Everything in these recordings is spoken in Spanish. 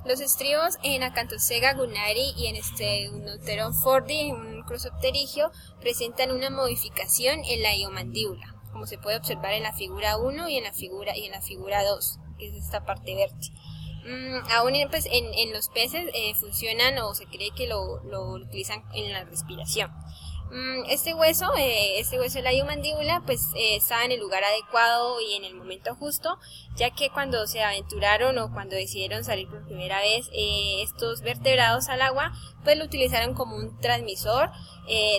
Los estribos en Acanthostega gunnari y en Stegonotheron fordi, un crossopterigio, presentan una modificación en la iomandíbula, como se puede observar en la figura 1 y en la figura 2, que es esta parte verde. Aún pues, en los peces funcionan o se cree que lo utilizan en la respiración. Este hueso de la iomandíbula pues estaba en el lugar adecuado y en el momento justo, ya que cuando se aventuraron o cuando decidieron salir por primera vez estos vertebrados al agua, pues lo utilizaron como un transmisor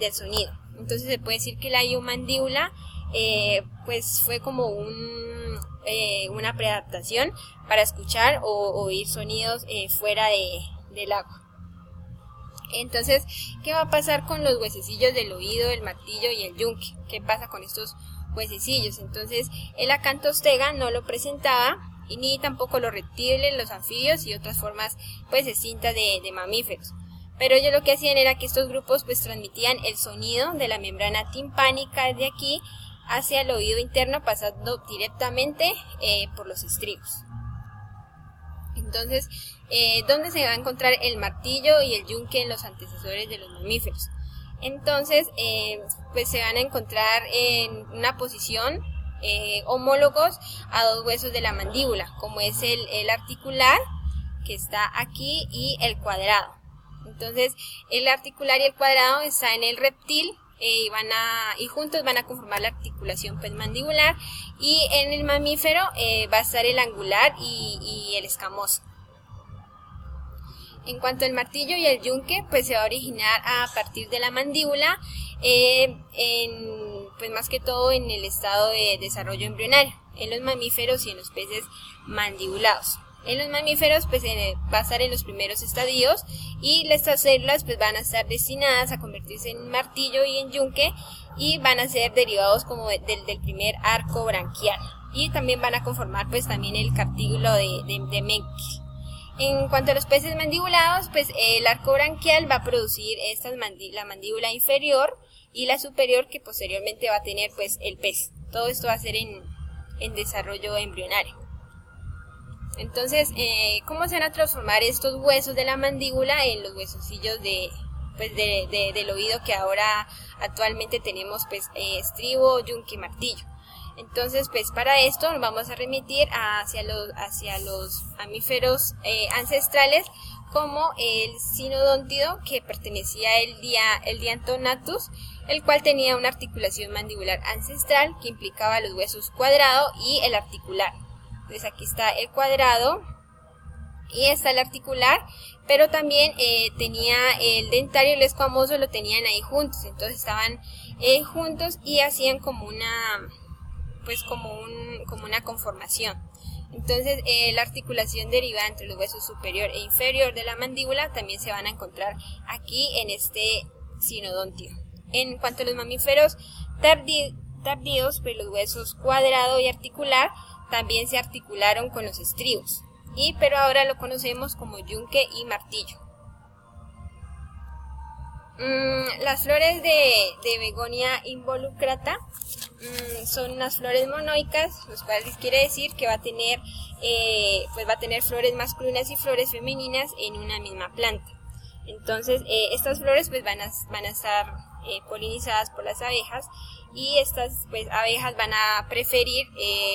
del sonido. Entonces se puede decir que la iomandíbula pues fue como una preadaptación para escuchar o oír sonidos fuera del agua. Entonces, ¿qué va a pasar con los huesecillos del oído, el martillo y el yunque? ¿Qué pasa con estos huesecillos? Entonces, el Acanthostega no lo presentaba, y ni tampoco los reptiles, los anfibios y otras formas pues extintas de mamíferos. Pero ellos lo que hacían era que estos grupos pues transmitían el sonido de la membrana timpánica desde aquí hacia el oído interno, pasando directamente por los estribos. Entonces, ¿dónde se va a encontrar el martillo y el yunque en los antecesores de los mamíferos? Entonces, pues se van a encontrar en una posición homólogos a dos huesos de la mandíbula, como es el articular, que está aquí, y el cuadrado. Entonces, el articular y el cuadrado está en el reptil, y juntos van a conformar la articulación pues mandibular, y en el mamífero va a estar el angular y el escamoso. En cuanto al martillo y el yunque, pues se va a originar a partir de la mandíbula, pues más que todo en el estado de desarrollo embrionario, en los mamíferos y en los peces mandibulados. En los mamíferos pues va a estar en los primeros estadios, y estas células pues van a estar destinadas a convertirse en martillo y en yunque, y van a ser derivados como del primer arco branquial, y también van a conformar pues también el cartílago de Meckel. En cuanto a los peces mandibulados, pues el arco branquial va a producir la mandíbula inferior y la superior, que posteriormente va a tener pues el pez. Todo esto va a ser en desarrollo embrionario. Entonces, ¿cómo se van a transformar estos huesos de la mandíbula en los huesecillos del oído que ahora actualmente tenemos pues estribo, yunque y martillo? Entonces, pues para esto nos vamos a remitir hacia los mamíferos ancestrales, como el Synodontido, que pertenecía al Diantonatus, el cual tenía una articulación mandibular ancestral que implicaba los huesos cuadrado y el articular. Entonces aquí está el cuadrado y está el articular, pero también tenía el dentario y el escamoso, lo tenían ahí juntos. Entonces estaban juntos y hacían como una conformación. Entonces la articulación derivada entre los huesos superior e inferior de la mandíbula también se van a encontrar aquí en este Synodontido. En cuanto a los mamíferos tardíos, pues los huesos cuadrado y articular también se articularon con los estribos, pero ahora lo conocemos como yunque y martillo. Las flores de Begonia involucrata son unas flores monoicas, los cuales quiere decir que va a tener flores masculinas y flores femeninas en una misma planta. Entonces estas flores pues van a estar polinizadas por las abejas, y estas pues abejas van a preferir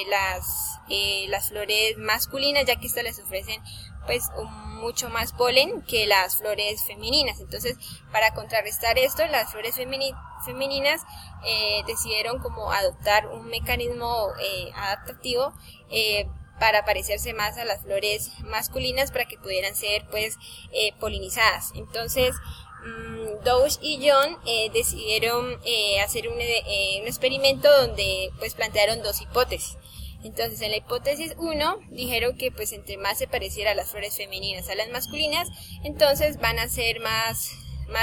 las flores masculinas, ya que estas les ofrecen pues mucho más polen que las flores femeninas. Entonces, para contrarrestar esto, las flores femeninas decidieron como adoptar un mecanismo adaptativo para parecerse más a las flores masculinas, para que pudieran ser pues polinizadas. Entonces Douche y John decidieron hacer un experimento donde pues plantearon dos hipótesis. Entonces, en la hipótesis 1 dijeron que pues entre más se pareciera a las flores femeninas a las masculinas, entonces van a ser más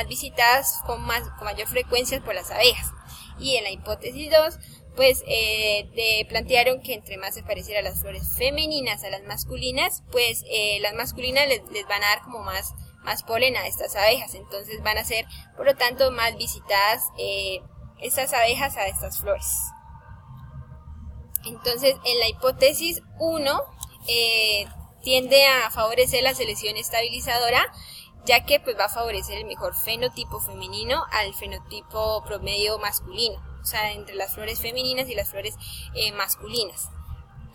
visitadas con mayor frecuencia por las abejas. Y en la hipótesis 2 pues plantearon que entre más se pareciera a las flores femeninas a las masculinas, pues las masculinas les van a dar como más polen a estas abejas. Entonces van a ser, por lo tanto, más visitadas estas abejas a estas flores. Entonces, en la hipótesis 1 tiende a favorecer la selección estabilizadora, ya que pues va a favorecer el mejor fenotipo femenino al fenotipo promedio masculino, o sea, entre las flores femeninas y las flores masculinas.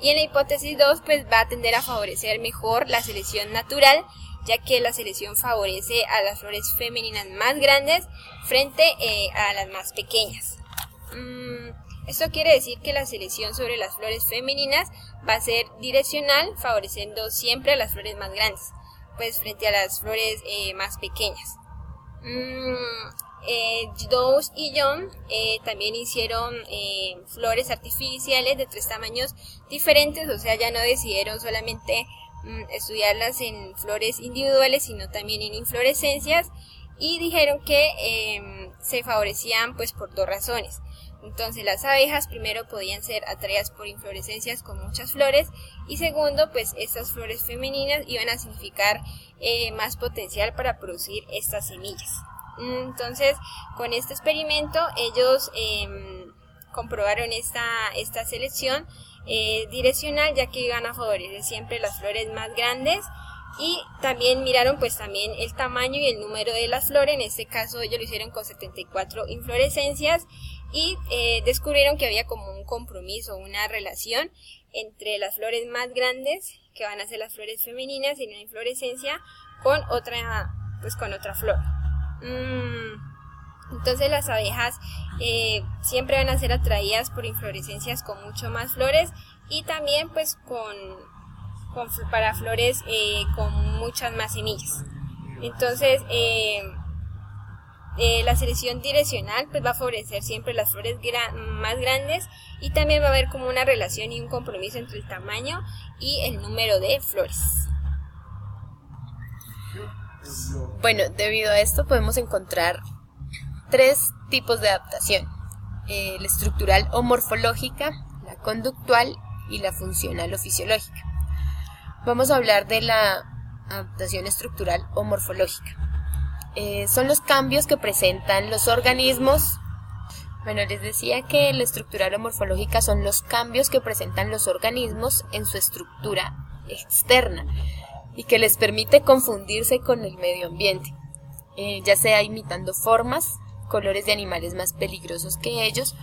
Y en la hipótesis 2 pues va a tender a favorecer mejor la selección natural, ya que la selección favorece a las flores femeninas más grandes frente a las más pequeñas. Esto quiere decir que la selección sobre las flores femeninas va a ser direccional, favoreciendo siempre a las flores más grandes, pues frente a las flores más pequeñas. Dawes y Young también hicieron flores artificiales de 3 tamaños diferentes, o sea, ya no decidieron solamente estudiarlas en flores individuales, sino también en inflorescencias, y dijeron que se favorecían pues por 2 razones. Entonces las abejas primero podían ser atraídas por inflorescencias con muchas flores, y segundo pues estas flores femeninas iban a significar más potencial para producir estas semillas. Entonces con este experimento ellos comprobaron esta selección direccional, ya que iban a favorecer siempre las flores más grandes, y también miraron pues también el tamaño y el número de las flores. En este caso ellos lo hicieron con 74 inflorescencias, y descubrieron que había como un compromiso, una relación entre las flores más grandes, que van a ser las flores femeninas, y una inflorescencia con otra flor. Entonces las abejas siempre van a ser atraídas por inflorescencias con mucho más flores, y también pues para flores con muchas más semillas. Entonces la selección direccional pues va a favorecer siempre las flores más grandes, y también va a haber como una relación y un compromiso entre el tamaño y el número de flores. Bueno, debido a esto podemos encontrar 3 tipos de adaptación: la estructural o morfológica, la conductual y la funcional o fisiológica. Vamos a hablar de la adaptación estructural o morfológica. Son los cambios que presentan los organismos. Bueno, les decía que la estructural o morfológica son los cambios que presentan los organismos en su estructura externa y que les permite confundirse con el medio ambiente, ya sea imitando formas, colores de animales más peligrosos que ellos,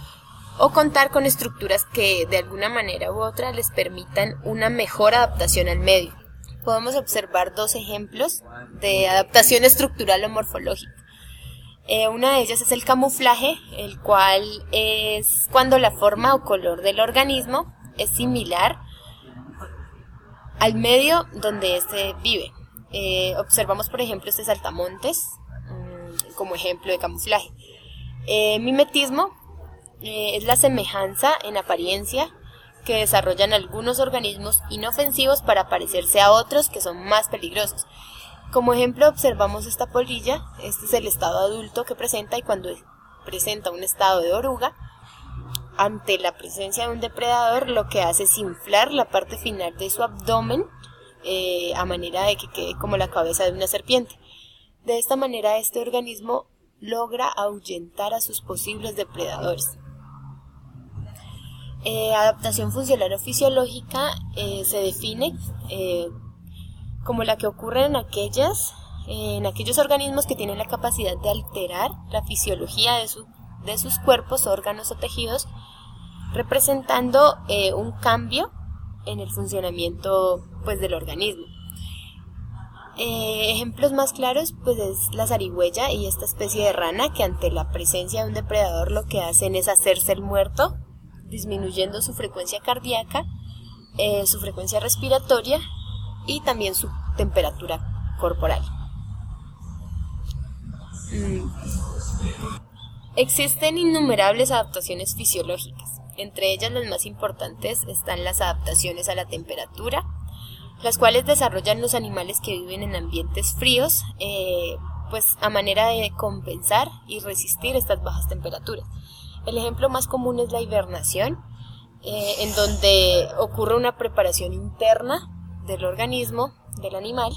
o contar con estructuras que de alguna manera u otra les permitan una mejor adaptación al medio. Podemos observar 2 ejemplos de adaptación estructural o morfológica. Una de ellas es el camuflaje, el cual es cuando la forma o color del organismo es similar al medio donde éste vive. Observamos, por ejemplo, este saltamontes como ejemplo de camuflaje. Mimetismo es la semejanza en apariencia que desarrollan algunos organismos inofensivos para parecerse a otros que son más peligrosos. Como ejemplo observamos esta polilla. Este es el estado adulto que presenta, y cuando presenta un estado de oruga, ante la presencia de un depredador, lo que hace es inflar la parte final de su abdomen a manera de que quede como la cabeza de una serpiente. De esta manera este organismo logra ahuyentar a sus posibles depredadores. Adaptación funcional o fisiológica se define como la que ocurre en aquellos organismos que tienen la capacidad de alterar la fisiología de sus cuerpos, órganos o tejidos, representando un cambio en el funcionamiento pues, del organismo. Ejemplos más claros pues es la zarigüeya y esta especie de rana, que ante la presencia de un depredador lo que hacen es hacerse el muerto, disminuyendo su frecuencia cardíaca, su frecuencia respiratoria y también su temperatura corporal. Existen innumerables adaptaciones fisiológicas. Entre ellas las más importantes están las adaptaciones a la temperatura, las cuales desarrollan los animales que viven en ambientes fríos, pues a manera de compensar y resistir estas bajas temperaturas. El ejemplo más común es la hibernación, en donde ocurre una preparación interna del organismo, del animal,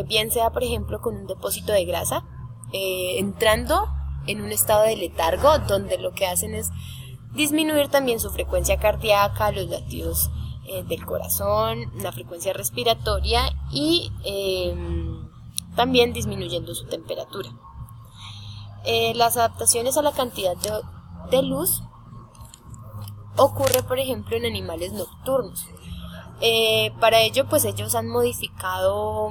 bien sea por ejemplo con un depósito de grasa, entrando en un estado de letargo, donde lo que hacen es disminuir también su frecuencia cardíaca, los latidos del corazón, la frecuencia respiratoria y también disminuyendo su temperatura. Las adaptaciones a la cantidad de luz ocurre, por ejemplo, en animales nocturnos. Para ello, pues ellos han modificado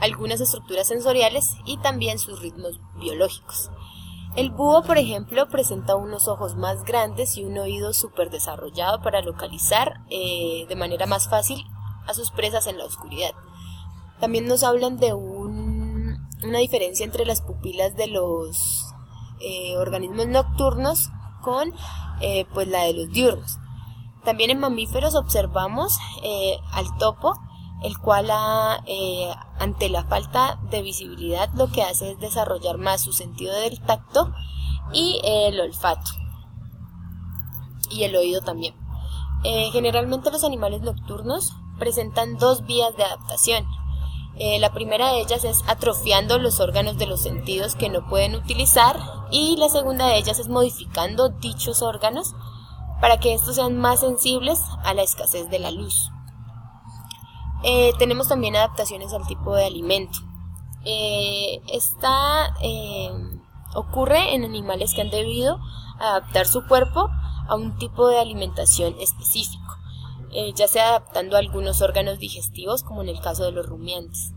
algunas estructuras sensoriales y también sus ritmos biológicos. El búho, por ejemplo, presenta unos ojos más grandes y un oído súper desarrollado para localizar de manera más fácil a sus presas en la oscuridad. También nos hablan de una diferencia entre las pupilas de los organismos nocturnos con pues la de los diurnos. También en mamíferos observamos al topo, el cual ante la falta de visibilidad lo que hace es desarrollar más su sentido del tacto y el olfato y el oído también. Generalmente los animales nocturnos presentan dos vías de adaptación. La primera de ellas es atrofiando los órganos de los sentidos que no pueden utilizar, y la segunda de ellas es modificando dichos órganos para que estos sean más sensibles a la escasez de la luz. Tenemos también adaptaciones al tipo de alimento. Esta ocurre en animales que han debido adaptar su cuerpo a un tipo de alimentación específico, ya sea adaptando algunos órganos digestivos, como en el caso de los rumiantes.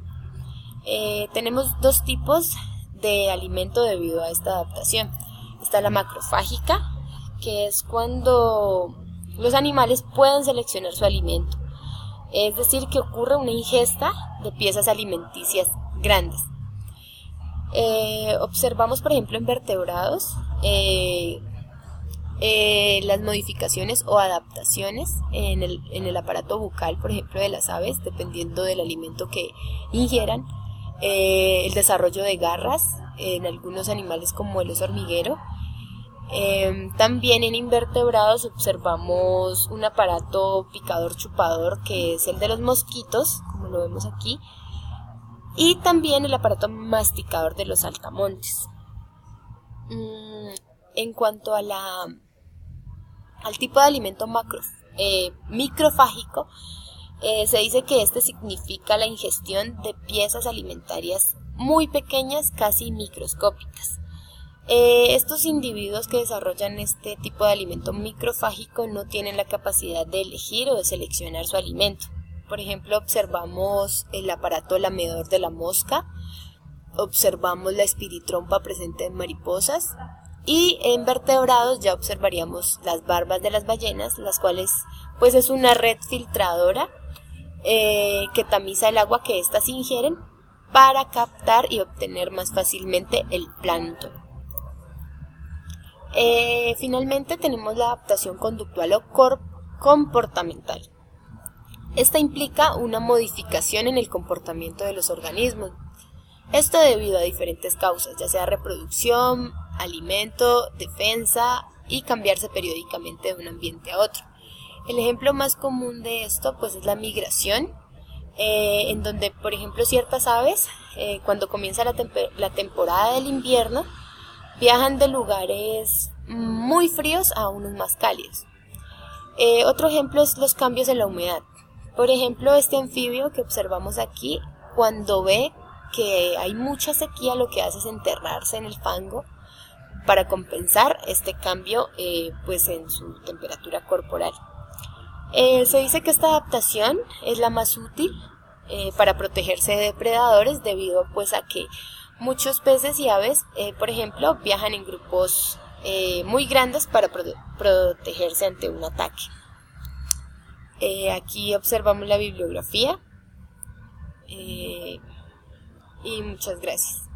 Tenemos dos tipos de alimento debido a esta adaptación. Está la macrofágica, que es cuando los animales pueden seleccionar su alimento, es decir, que ocurre una ingesta de piezas alimenticias grandes. Observamos, por ejemplo, en vertebrados las modificaciones o adaptaciones en el aparato bucal, por ejemplo, de las aves, dependiendo del alimento que ingieran, el desarrollo de garras en algunos animales como el oso hormiguero. También en invertebrados observamos un aparato picador chupador, que es el de los mosquitos, como lo vemos aquí, y también el aparato masticador de los saltamontes. En cuanto a al tipo de alimento microfágico, se dice que este significa la ingestión de piezas alimentarias muy pequeñas, casi microscópicas. Estos individuos que desarrollan este tipo de alimento microfágico no tienen la capacidad de elegir o de seleccionar su alimento. Por ejemplo, observamos el aparato lamedor de la mosca, observamos la espiritrompa presente en mariposas, y en vertebrados ya observaríamos las barbas de las ballenas, las cuales pues es una red filtradora que tamiza el agua que éstas ingieren para captar y obtener más fácilmente el plancton. Finalmente tenemos la adaptación conductual o comportamental. Esta implica una modificación en el comportamiento de los organismos. Esto debido a diferentes causas, ya sea reproducción, alimento, defensa y cambiarse periódicamente de un ambiente a otro. El ejemplo más común de esto pues es la migración, en donde, por ejemplo, ciertas aves, cuando comienza la temporada del invierno, viajan de lugares muy fríos a unos más cálidos. Otro ejemplo es los cambios en la humedad. Por ejemplo, este anfibio que observamos aquí, cuando ve que hay mucha sequía, lo que hace es enterrarse en el fango para compensar este cambio pues en su temperatura corporal. Se dice que esta adaptación es la más útil para protegerse de depredadores, debido pues a que muchos peces y aves, por ejemplo, viajan en grupos muy grandes para protegerse ante un ataque. Aquí observamos la bibliografía y muchas gracias.